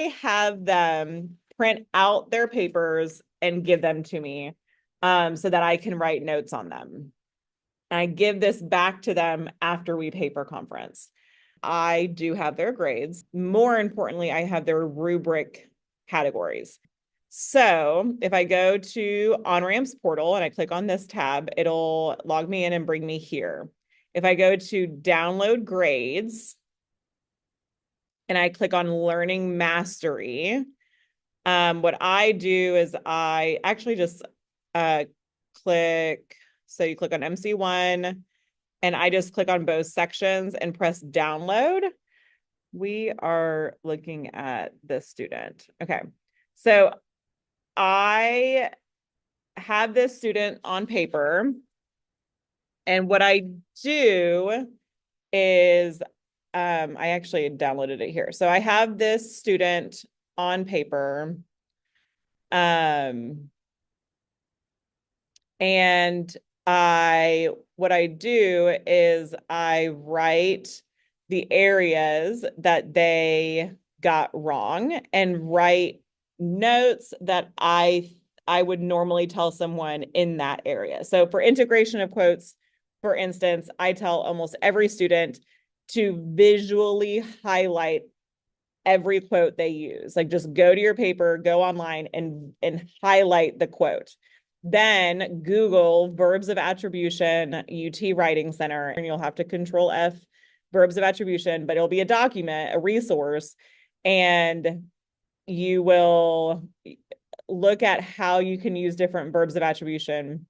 I have them print out their papers and give them to me so that I can write notes on them. I give this back to them after we paper conference. I do have their grades. More importantly, I have their rubric categories. So if I go to OnRamp's portal and I click on this tab, it'll log me in and bring me here. If I go to download grades and I click on learning mastery, what I do is I actually just click, so you click on MC1 and I just click on both sections and press download. We are looking at this student. Okay, so I have this student on paper, and what I do is I actually downloaded it here. So I have this student on paper. And what I do is I write the areas that they got wrong and write notes that I would normally tell someone in that area. So for integration of quotes, for instance, I tell almost every student to visually highlight every quote they use. Like just go to your paper, go online and highlight the quote. Then Google verbs of attribution, UT Writing Center, and you'll have to control F verbs of attribution, but it'll be a document, a resource, and you will look at how you can use different verbs of attribution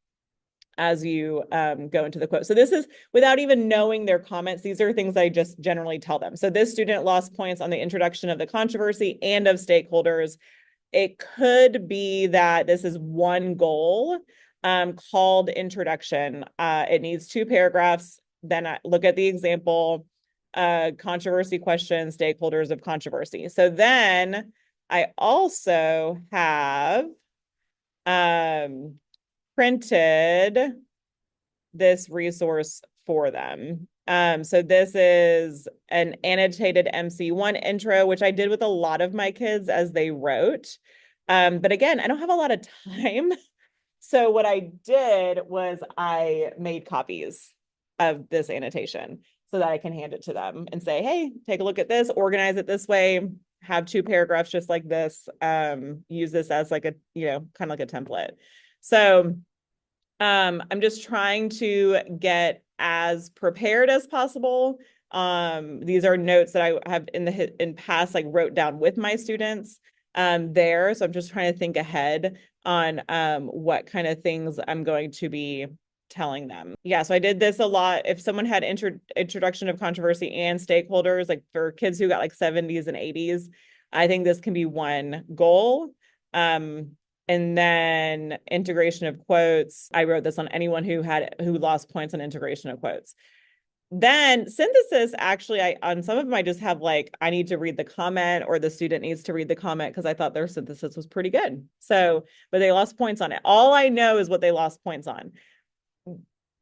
as you go into the quote. So this is without even knowing their comments. These are things I just generally tell them. So this student lost points on the introduction of the controversy and of stakeholders. It could be that this is one goal called introduction. It needs 2 paragraphs. Then I look at the example, controversy question, stakeholders of controversy. So then I also have printed this resource for them. So this is an annotated MC1 intro, which I did with a lot of my kids as they wrote. But again, I don't have a lot of time. So what I did was I made copies of this annotation so that I can hand it to them and say, hey, take a look at this, organize it this way, have 2 paragraphs just like this, use this as like a, kind of like a template. So I'm just trying to get as prepared as possible. These are notes that I have in past, like wrote down with my students there. So I'm just trying to think ahead on what kind of things I'm going to be telling them. Yeah, so I did this a lot. If someone had introduction of controversy and stakeholders, like for kids who got like 70s and 80s, I think this can be one goal. And then integration of quotes. I wrote this on anyone who lost points on integration of quotes. Then synthesis, actually, on some of them, I just have like, I need to read the comment or the student needs to read the comment because I thought their synthesis was pretty good. So, but they lost points on it. All I know is what they lost points on.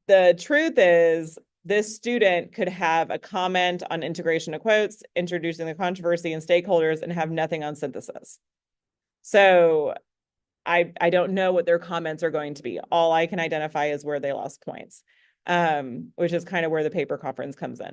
The truth is this student could have a comment on integration of quotes, introducing the controversy and stakeholders, and have nothing on synthesis. So I don't know what their comments are going to be. All I can identify is where they lost points, which is kind of where the paper conference comes in.